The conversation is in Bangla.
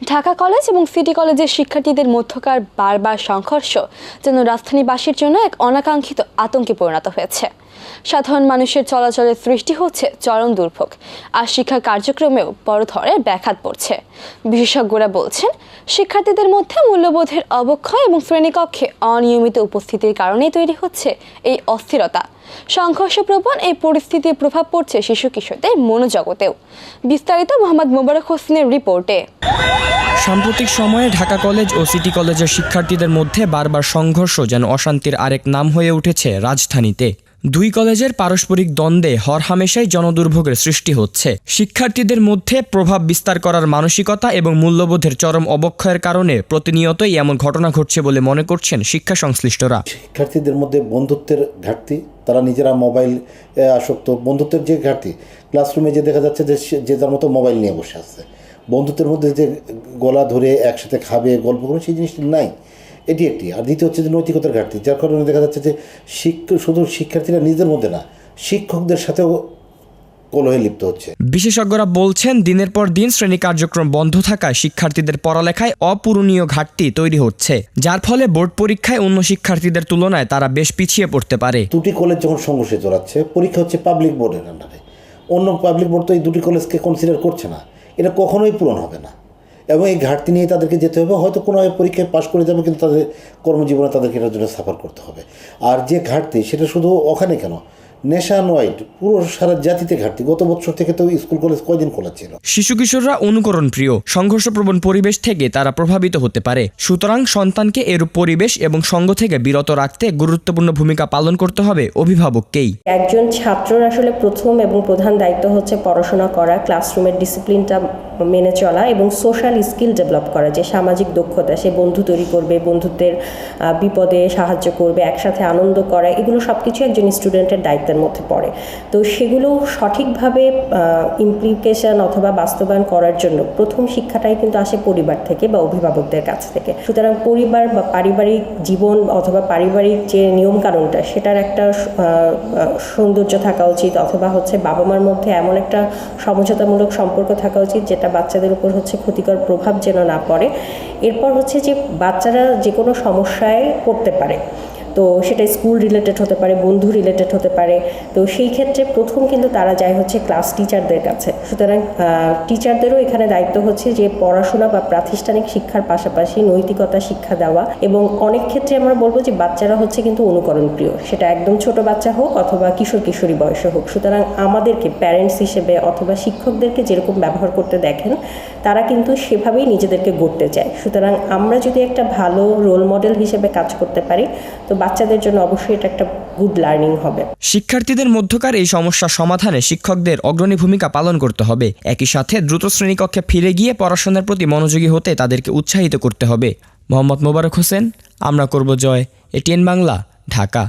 ঢাকা কলেজ এবং সিটি কলেজের শিক্ষার্থীদের মধ্যকার বারবার সংঘর্ষ যেন রাজধানীবাসীর জন্য এক অনাকাঙ্ক্ষিত আতঙ্কে পরিণত হয়েছে। সাধারণ মানুষের চলাচলের সৃষ্টি হচ্ছে চরম দুর্ভোগ, আর শিক্ষা কার্যক্রমেও বড় ধরনের ব্যাঘাত পড়ছে। বিশেষজ্ঞরা বলছেন, শিক্ষার্থীদের মধ্যে মূল্যবোধের অবক্ষয় এবং শ্রেণীকক্ষে অনিয়মিত উপস্থিতির কারণেই তৈরি হচ্ছে এই অস্থিরতা। সংঘর্ষপ্রবণ এই পরিস্থিতির প্রভাব পড়ছে শিশু কিশোরদের মনোজগতেও। বিস্তারিত মোহাম্মদ মোবারক হোসেনের রিপোর্টে। সাম্প্রতিক সময়ে ঢাকা কলেজ ও সিটি কলেজের শিক্ষার্থীদের মধ্যে বারবার সংঘর্ষ যেন অশান্তির আরেক নাম হয়ে উঠেছে রাজধানীতে। দুই কলেজের পারস্পরিক দ্বন্দ্বে হরহামেশাই জনদুর্ভোগের সৃষ্টি হচ্ছে। শিক্ষার্থীদের মধ্যে প্রভাব বিস্তার করার মানসিকতা এবং মূল্যবোধের চরম অবক্ষয়ের কারণে প্রতিনিয়তই এমন ঘটনা ঘটছে বলে মনে করছেন শিক্ষা সংশ্লিষ্টরা। শিক্ষার্থীদের মধ্যে বন্ধুত্বের ঘাটতি, তারা নিজেরা মোবাইল আসক্ত, বন্ধুত্বের যে ঘাটতি, ক্লাসরুমে যে দেখা যাচ্ছে যে যার মতো মোবাইল নিয়ে বসে আছে, বন্ধুত্বের মধ্যে যে গলা ধরে একসাথে খাবে গল্প করে সেই জিনিসটা নাই, এটি একটি। আর দ্বিতীয় হচ্ছে যে নৈতিকতার ঘাটতি, যার কারণে দেখা যাচ্ছে যে শুধু শিক্ষার্থীরা নিজেদের মধ্যে না, শিক্ষকদের সাথেও কলহে লিপ্ত হচ্ছে। বিশেষজ্ঞরা বলছেন, দিনের পর দিন শ্রেণী কার্যক্রম বন্ধ থাকায় শিক্ষার্থীদের পড়ালেখায় অপূরণীয় ঘাটতি তৈরি হচ্ছে, যার ফলে বোর্ড পরীক্ষায় অন্য শিক্ষার্থীদের তুলনায় তারা বেশ পিছিয়ে পড়তে পারে। দুটি কলেজ যখন সংঘর্ষে জড়াচ্ছে, পরীক্ষা হচ্ছে পাবলিক বোর্ডের আন্ডারে, অন্য পাবলিক বোর্ড তো এই দুটি কলেজকে কনসিডার করছে না, এটা কখনোই পূরণ হবে না এবং এই ঘাটতি নিয়ে তাদেরকে যেতে হবে। হয়তো কোনো পরীক্ষায় পাশ করে যাবে, কিন্তু তাদের কর্মজীবনে তাদেরকে এটার জন্য সাফার করতে হবে। আর যে ঘাটতি, সেটা শুধু ওখানে কেন, নেশান ওয়াইড পুরো সারা জাতিতে ঘাটতি। গত বছর থেকে তো স্কুল কলেজ কয়দিন খোলা ছিল। শিশু কিশোররা অনুকরণ প্রিয়, সংঘর্ষপ্রবণ পরিবেশ থেকে তারা প্রভাবিত হতে পারে। সুতরাং সন্তানকে এরূপ পরিবেশ এবং সঙ্গ থেকে বিরত রাখতে গুরুত্বপূর্ণ ভূমিকা পালন করতে হবে অভিভাবককেই। একজন ছাত্রর আসলে প্রথম এবং প্রধান দায়িত্ব হচ্ছে পড়াশোনা করা, ক্লাসরুমের ডিসিপ্লিনটা মেনে চলা এবং সোশ্যাল স্কিল ডেভেলপ করা, যে সামাজিক দক্ষতা, সে বন্ধু তৈরি করবে, বন্ধুত্বের বিপদে সাহায্য করবে, একসাথে আনন্দ করা, এগুলো সব কিছু একজন স্টুডেন্টের দায়িত্বের মধ্যে পড়ে। তো সেগুলো সঠিকভাবে ইমপ্লিকেশন অথবা বাস্তবায়ন করার জন্য প্রথম শিক্ষাটাই কিন্তু আসে পরিবার থেকে বা অভিভাবকদের কাছ থেকে। সুতরাং পরিবার বা পারিবারিক জীবন অথবা পারিবারিক যে নিয়মকানুনটা, সেটার একটা সৌন্দর্য থাকা উচিত, অথবা হচ্ছে বাবা মার মধ্যে এমন একটা সমঝোতামূলক সম্পর্ক থাকা উচিত যেটা বাচ্চাদের উপর হচ্ছে ক্ষতিকর প্রভাব যেন না পড়ে। এরপর হচ্ছে যে বাচ্চারা যে কোনো সমস্যায় পড়তে পারে, তো সেটা স্কুল রিলেটেড হতে পারে, বন্ধু রিলেটেড হতে পারে। তো সেই ক্ষেত্রে প্রথম কিন্তু তারা যায় হচ্ছে ক্লাস টিচারদের কাছে। সুতরাং টিচারদেরও এখানে দায়িত্ব হচ্ছে যে পড়াশোনা বা প্রাতিষ্ঠানিক শিক্ষার পাশাপাশি নৈতিকতা শিক্ষা দেওয়া। এবং অনেক ক্ষেত্রে আমরা বলবো যে বাচ্চারা হচ্ছে কিন্তু অনুকরণ প্রিয়, সেটা একদম ছোট বাচ্চা হোক অথবা কিশোর কিশোরী বয়সে হোক। সুতরাং আমাদেরকে প্যারেন্টস হিসেবে অথবা শিক্ষকদেরকে যেরকম ব্যবহার করতে দেখেন, তারা কিন্তু সেভাবেই নিজেদেরকে গড়তে চায়। সুতরাং আমরা যদি একটা ভালো রোল মডেল হিসেবে কাজ করতে পারি, তো বাচ্চাদের জন্য অবশ্যই এটা একটা গুড লার্নিং হবে। শিক্ষার্থীদের মধ্যকার এই সমস্যা সমাধানে শিক্ষকদের অগ্রণী ভূমিকা পালন করতে হবে। একই সাথে দ্রুত শ্রেণীকক্ষে ফিরে গিয়ে পড়াশোনার প্রতি মনোযোগী হতে তাদেরকে উৎসাহিত করতে হবে। মোহাম্মদ মোবারক হোসেন, আমরা করব জয়, এটিএন বাংলা, ঢাকা।